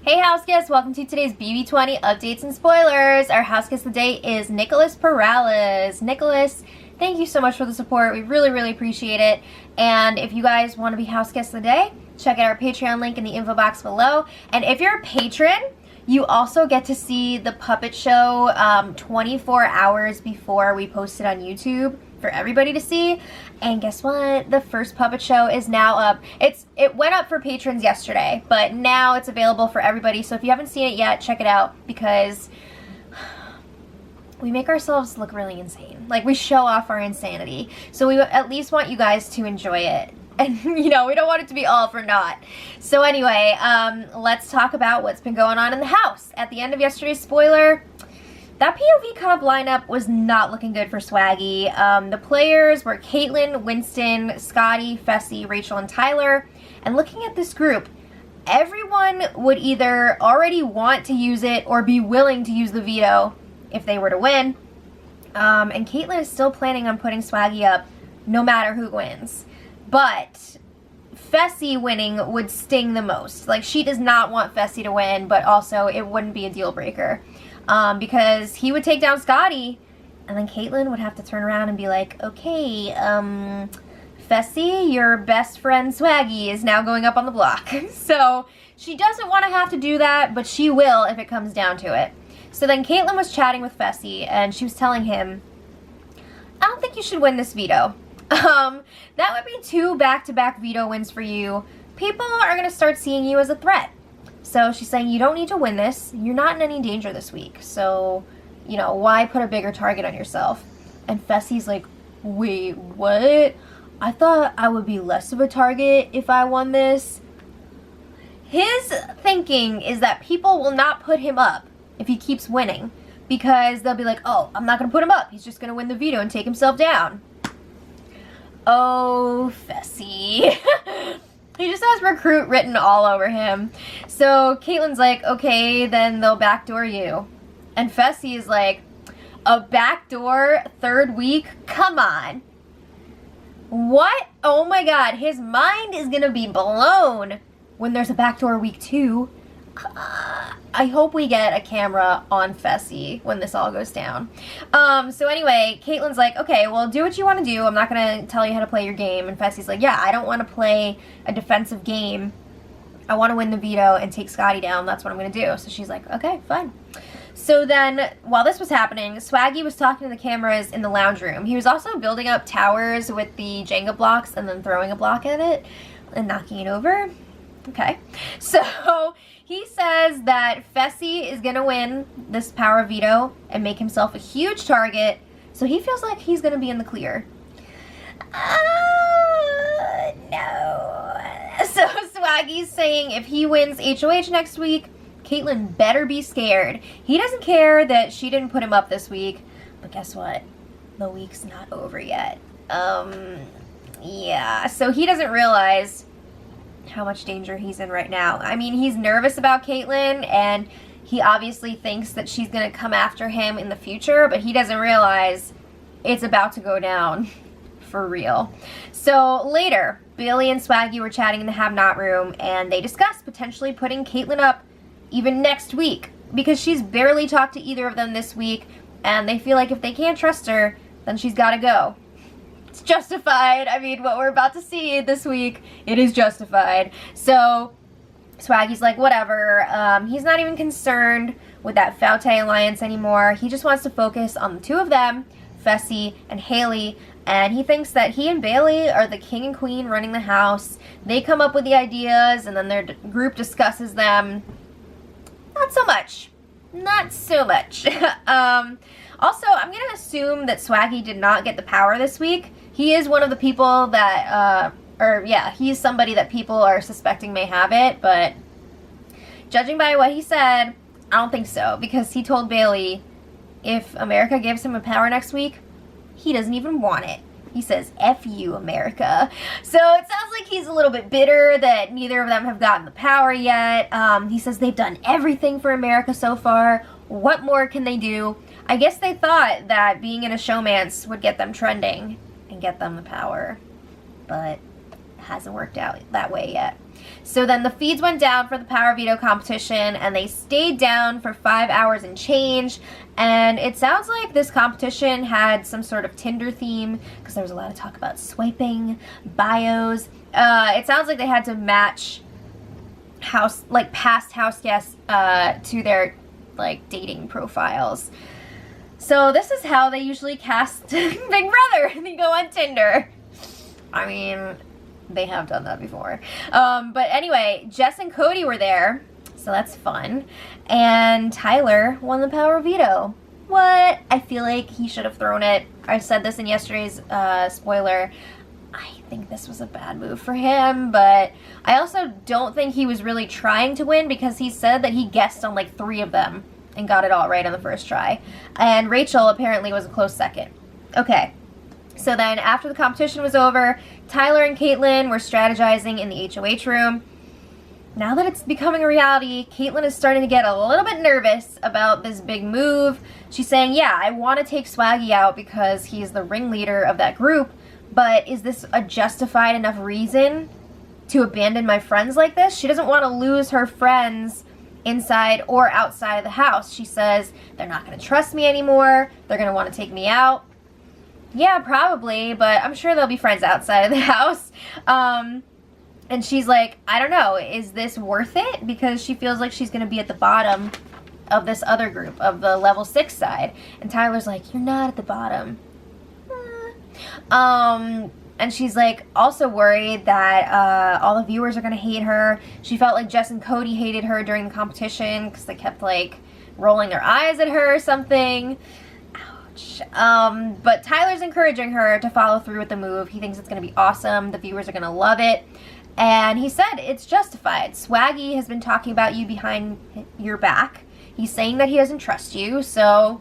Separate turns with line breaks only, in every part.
Hey house guests, welcome to today's BB20 updates and spoilers. Our house guest today is Nicholas Perales. Nicholas, thank you so much for the support. We really appreciate it. And if you guys want to be house guests of the day, check out our Patreon link in the info box below. And if you're a patron, you also get to see the puppet show 24 hours before we post it on YouTube for everybody to see. And guess what? The first puppet show is now up. It went up for patrons yesterday, but now it's available for everybody. So if you haven't seen it yet, check it out, because we make ourselves look really insane. Like, we show off our insanity. So we at least want you guys to enjoy it. And, you know, we don't want it to be all for naught. So anyway, let's talk about what's been going on in the house. At the end of yesterday's spoiler, that POV cut-up lineup was not looking good for Swaggy. The players were Caitlyn, Winston, Scotty, Fessy, Rachel, and Tyler. And looking at this group, everyone would either already want to use it or be willing to use the veto if they were to win. And Caitlyn is still planning on putting Swaggy up no matter who wins. But Fessy winning would sting the most. Like, she does not want Fessy to win, but also it wouldn't be a deal breaker. Because he would take down Scotty, and then Caitlyn would have to turn around and be like, okay, Fessy, your best friend Swaggy is now going up on the block. So she doesn't want to have to do that, but she will if it comes down to it. So then Caitlyn was chatting with Fessy, and she was telling him, I don't think you should win this veto. That would be 2 back-to-back veto wins for you. People are going to start seeing you as a threat. So she's saying, you don't need to win this. You're not in any danger this week. So, you know, why put a bigger target on yourself? And Fessy's like, wait, what? I thought I would be less of a target if I won this. His thinking is that people will not put him up if he keeps winning, because they'll be like, oh, I'm not going to put him up. He's just going to win the veto and take himself down. Oh, Fessy. He just has recruit written all over him. So Caitlyn's like, okay, then they'll backdoor you. And Fessy is like, a backdoor 3rd week? Come on. What? Oh my god, his mind is gonna be blown when there's a backdoor week 2. I hope we get a camera on Fessy when this all goes down. So anyway, Caitlyn's like, okay, well, do what you want to do. I'm not going to tell you how to play your game. And Fessy's like, yeah, I don't want to play a defensive game. I want to win the veto and take Scotty down. That's what I'm going to do. So she's like, okay, fine. So then, while this was happening, Swaggy was talking to the cameras in the lounge room. He was also building up towers with the Jenga blocks and then throwing a block at it and knocking it over. Okay. So he says that Fessy is going to win this power veto and make himself a huge target, so he feels like he's going to be in the clear. No. So Swaggy's saying if he wins HOH next week, Caitlyn better be scared. He doesn't care that she didn't put him up this week, but guess what? The week's not over yet. Yeah, so he doesn't realize how much danger he's in right now. I mean, he's nervous about Caitlyn, and he obviously thinks that she's going to come after him in the future, but he doesn't realize it's about to go down for real. So later, Billy and Swaggy were chatting in the have-not room, and they discussed potentially putting Caitlyn up even next week, because she's barely talked to either of them this week, and they feel like if they can't trust her, then she's got to go. It's justified. I mean, what we're about to see this week, it is justified. So Swaggy's like, whatever. He's not even concerned with that Faute alliance anymore. He just wants to focus on the 2 of them, Fessy and Haley, and he thinks that he and Bailey are the king and queen running the house. They come up with the ideas, and then their group discusses them. Not so much. Not so much. Also, I'm going to assume that Swaggy did not get the power this week. He is one of the people that, he's somebody that people are suspecting may have it, but judging by what he said, I don't think so, because he told Bailey if America gives him a power next week, he doesn't even want it. He says, F you, America. So it sounds like he's a little bit bitter that neither of them have gotten the power yet. He says they've done everything for America so far. What more can they do? I guess they thought that being in a showmance would get them trending and get them the power. But hasn't worked out that way yet. So then the feeds went down for the power veto competition, and they stayed down for 5 hours and change. And it sounds like this competition had some sort of Tinder theme, because there was a lot of talk about swiping, bios. It sounds like they had to match past house guests to their dating profiles. So this is how they usually cast Big Brother. They go on Tinder. I mean, they have done that before. But anyway, Jess and Cody were there, so that's fun. And Tyler won the power veto. What? I feel like he should have thrown it. I said this in yesterday's spoiler. I think this was a bad move for him, but I also don't think he was really trying to win, because he said that he guessed on 3 of them and got it all right on the first try. And Rachel apparently was a close second. Okay. So then after the competition was over, Tyler and Caitlyn were strategizing in the HOH room. Now that it's becoming a reality, Caitlyn is starting to get a little bit nervous about this big move. She's saying, yeah, I want to take Swaggy out because he's the ringleader of that group, but is this a justified enough reason to abandon my friends like this? She doesn't want to lose her friends inside or outside of the house. She says they're not going to trust me anymore. They're going to want to take me out. Yeah, probably, but I'm sure they'll be friends outside of the house. And she's like, I don't know, is this worth it? Because she feels like she's going to be at the bottom of this other group, of the level 6 side. And Tyler's like, you're not at the bottom. And she's like also worried that all the viewers are going to hate her. She felt like Jess and Cody hated her during the competition because they kept rolling their eyes at her or something. But Tyler's encouraging her to follow through with the move. He thinks it's going to be awesome. The viewers are going to love it. And he said it's justified. Swaggy has been talking about you behind your back. He's saying that he doesn't trust you, so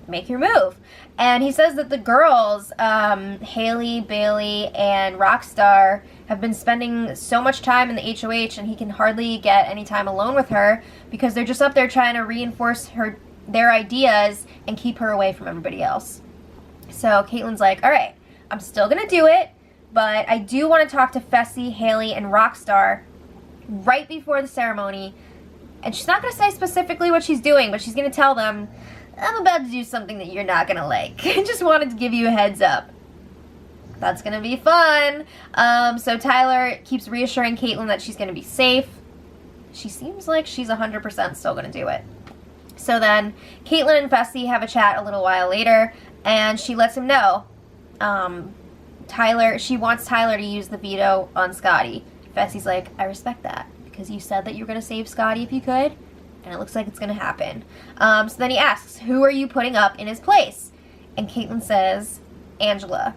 make your move. And he says that the girls, Haley, Bailey, and Rockstar, have been spending so much time in the HOH, and he can hardly get any time alone with her because they're just up there trying to reinforce their ideas and keep her away from everybody else. So Caitlyn's like, all right, I'm still going to do it, but I do want to talk to Fessy, Haley, and Rockstar right before the ceremony. And she's not going to say specifically what she's doing, but she's going to tell them, I'm about to do something that you're not going to like. I just wanted to give you a heads up. That's going to be fun. So Tyler keeps reassuring Caitlyn that she's going to be safe. She seems like she's 100% still going to do it. So then Caitlyn and Fessy have a chat a little while later, and she lets him know she wants Tyler to use the veto on Scotty. Fessy's like, I respect that, because you said that you were going to save Scotty if you could, and it looks like it's going to happen. So then he asks, who are you putting up in his place? And Caitlyn says, Angela.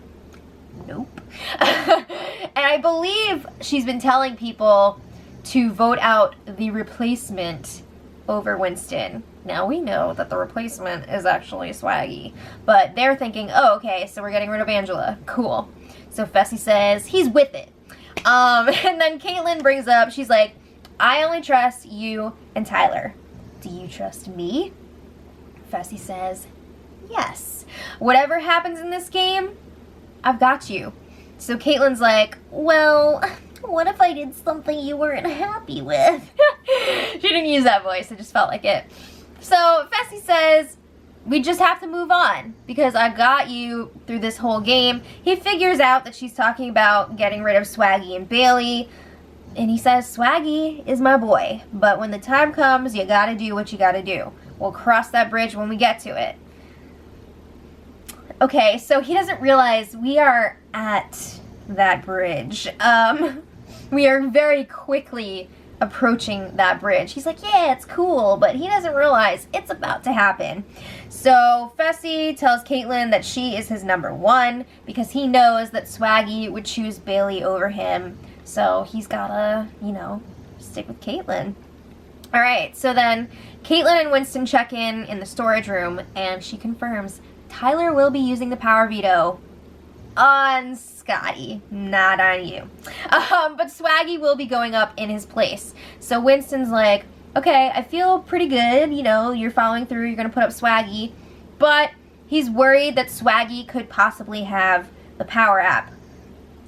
Nope. And I believe she's been telling people to vote out the replacement over Winston. Now we know that the replacement is actually Swaggy, but they're thinking, oh, okay, so we're getting rid of Angela. Cool. So Fessy says he's with it. And then Caitlyn brings up, she's like, I only trust you and Tyler. Do you trust me? Fessy says, yes. Whatever happens in this game, I've got you. So Caitlyn's like, well, what if I did something you weren't happy with? She didn't use that voice, it just felt like it. So Fessy says, we just have to move on because I got you through this whole game. He figures out that she's talking about getting rid of Swaggy and Bailey. And he says, Swaggy is my boy, but when the time comes, you gotta do what you gotta do. We'll cross that bridge when we get to it. Okay, so he doesn't realize we are at that bridge. We are very quickly approaching that bridge. He's like, yeah, it's cool, but he doesn't realize it's about to happen. So Fessy tells Caitlyn that she is his number one because he knows that Swaggy would choose Bailey over him. So he's gotta, stick with Caitlyn. All right, so then Caitlyn and Winston check in the storage room, and she confirms Tyler will be using the power veto on Scotty, not on you. But Swaggy will be going up in his place. So Winston's like, okay, I feel pretty good, you're following through, you're gonna put up Swaggy, but he's worried that Swaggy could possibly have the power app.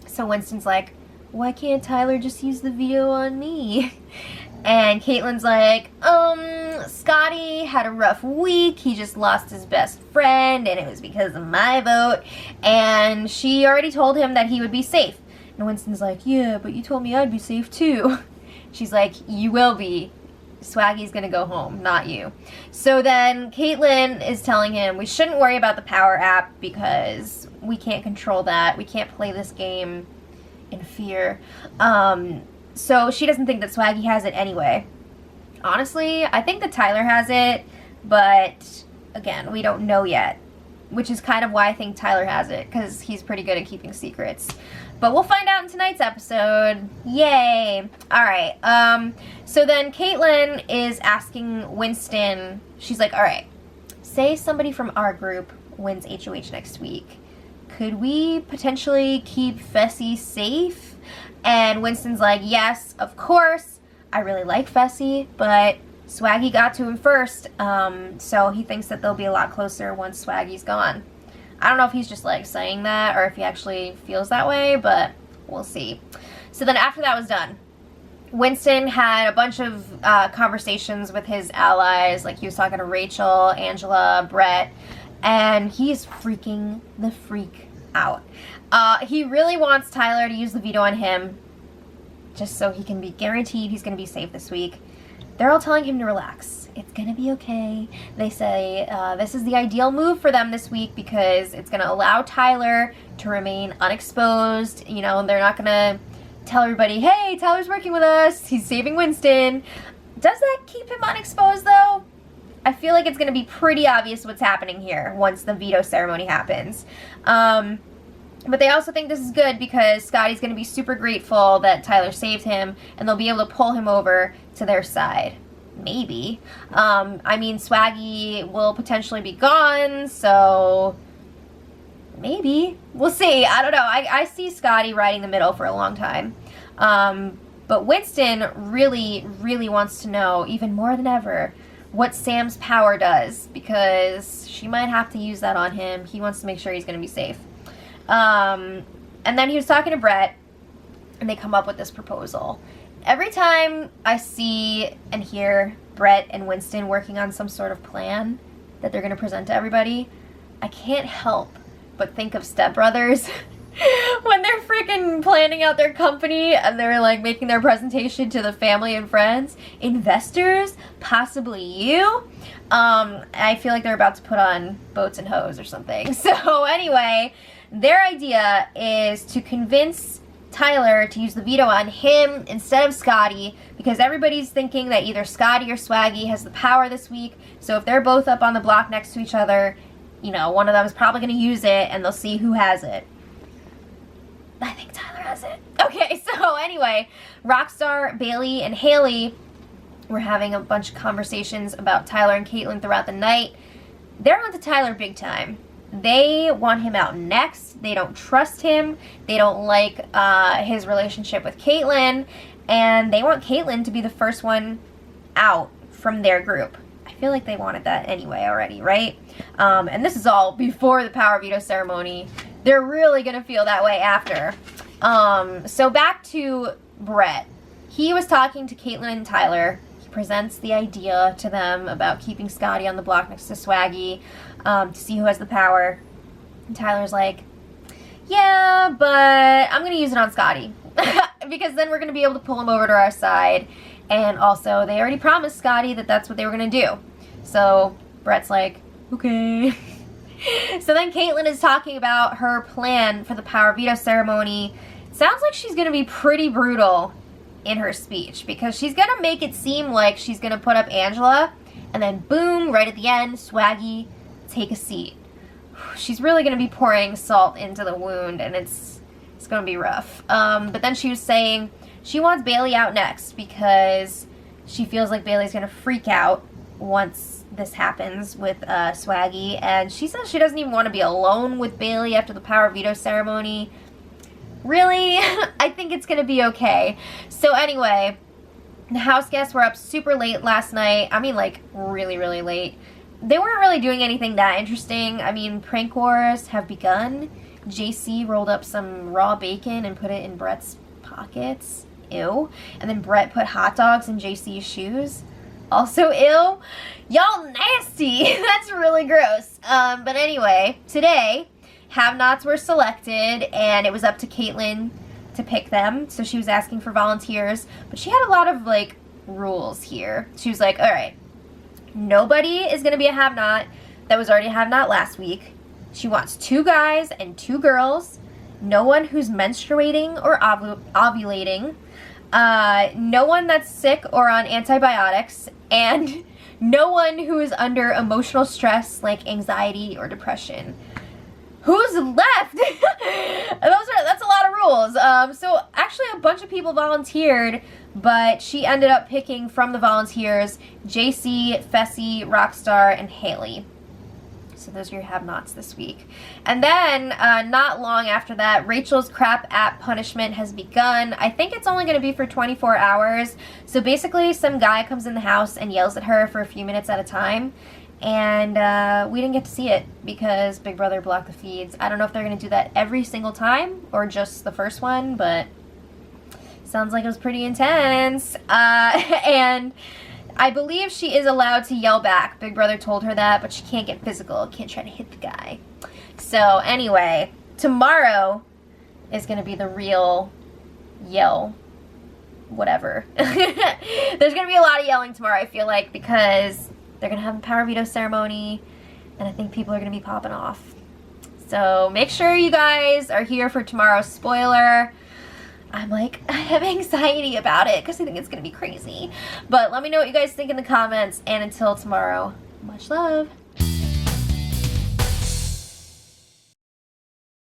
So Winston's like, why can't Tyler just use the veto on me? And Caitlin's like, Scotty had a rough week. He just lost his best friend, and it was because of my vote. And she already told him that he would be safe. And Winston's like, yeah, but you told me I'd be safe too. She's like, you will be. Swaggy's gonna go home, not you. So then Caitlin is telling him we shouldn't worry about the power app because we can't control that. We can't play this game in fear. So she doesn't think that Swaggy has it anyway. Honestly, I think that Tyler has it, but again, we don't know yet, which is kind of why I think Tyler has it, because he's pretty good at keeping secrets. But we'll find out in tonight's episode. Yay! Alright, so then Caitlin is asking Winston, she's like, alright, say somebody from our group wins HOH next week. Could we potentially keep Fessy safe? And Winston's like, yes, of course. I really like Fessy, but Swaggy got to him first, so he thinks that they'll be a lot closer once Swaggy's gone. I don't know if he's just like saying that or if he actually feels that way, but we'll see. So then after that was done, Winston had a bunch of conversations with his allies, like he was talking to Rachel, Angela, Brett, and he's freaking the freak out. He really wants Tyler to use the veto on him just so he can be guaranteed he's going to be safe this week. They're all telling him to relax. It's going to be okay. They say this is the ideal move for them this week because it's going to allow Tyler to remain unexposed. You know, they're not going to tell everybody, hey, Tyler's working with us. He's saving Winston. Does that keep him unexposed, though? I feel like it's going to be pretty obvious what's happening here once the veto ceremony happens. But they also think this is good because Scotty's going to be super grateful that Tyler saved him, and they'll be able to pull him over to their side. Maybe. I mean, Swaggy will potentially be gone, so maybe. We'll see. I don't know. I see Scotty riding the middle for a long time. But Winston really, really wants to know, even more than ever, what Sam's power does, because she might have to use that on him. He wants to make sure he's going to be safe. And then he was talking to Brett, and they come up with this proposal. Every time I see and hear Brett and Winston working on some sort of plan that they're going to present to everybody, I can't help but think of Step Brothers when they're freaking planning out their company and they're like making their presentation to the family and friends. Investors, possibly you. I feel like they're about to put on boats and hoes or something. So anyway, their idea is to convince Tyler to use the veto on him instead of Scotty, because everybody's thinking that either Scotty or Swaggy has the power this week. So if they're both up on the block next to each other, you know, one of them is probably going to use it and they'll see who has it. I think Tyler has it. Okay, so anyway, Rockstar, Bailey, and Haley were having a bunch of conversations about Tyler and Caitlin throughout the night. They're on to Tyler big time. They want him out next. They don't trust him. They don't like his relationship with Caitlin. And they want Caitlin to be the first one out from their group. I feel like they wanted that anyway already, right? And this is all before the power veto ceremony. They're really going to feel that way after. So back to Brett. He was talking to Caitlin and Tyler. He presents the idea to them about keeping Scotty on the block next to Swaggy to see who has the power. And Tyler's like, yeah, but I'm going to use it on Scotty. Because then we're going to be able to pull him over to our side. And also, they already promised Scotty that that's what they were going to do. So Brett's like, okay. So then Caitlin is talking about her plan for the power veto ceremony. Sounds like she's going to be pretty brutal in her speech, because she's going to make it seem like she's going to put up Angela, and then boom, right at the end, Swaggy, take a seat. She's really going to be pouring salt into the wound, and it's going to be rough. But then she was saying she wants Bailey out next because she feels like Bailey's going to freak out once this happens with Swaggy, and she says she doesn't even want to be alone with Bailey after the power veto ceremony. Really? I think it's going to be okay. So anyway, the house guests were up super late last night. I mean, like, really, really late. They weren't really doing anything that interesting. I mean, prank wars have begun. JC rolled up some raw bacon and put it in Brett's pockets. Ew. And then Brett put hot dogs in JC's shoes. Also ew. Y'all nasty. That's really gross. But anyway, today, have-nots were selected, and it was up to Caitlin to pick them. So she was asking for volunteers, but she had a lot of, like, rules here. She was like, all right, nobody is going to be a have-not that was already a have-not last week. She wants 2 guys and 2 girls. No one who's menstruating or ovulating. No one that's sick or on antibiotics. And no one who is under emotional stress like anxiety or depression. Who's left? That's a lot of rules. So actually a bunch of people volunteered, but she ended up picking from the volunteers JC, Fessy, Rockstar, and Haley. So those are your have-nots this week. And then, not long after that, Rachel's crap app punishment has begun. I think it's only going to be for 24 hours. So basically, some guy comes in the house and yells at her for a few minutes at a time. And we didn't get to see it because Big Brother blocked the feeds. I don't know if they're going to do that every single time or just the first one, but sounds like it was pretty intense. And I believe she is allowed to yell back. Big Brother told her that, but she can't get physical. Can't try to hit the guy. So anyway, tomorrow is going to be the real yell whatever. There's going to be a lot of yelling tomorrow, I feel like, because they're going to have a power veto ceremony, and I think people are going to be popping off. So make sure you guys are here for tomorrow's spoiler. I have anxiety about it because I think it's going to be crazy. But let me know what you guys think in the comments. And until tomorrow, much love.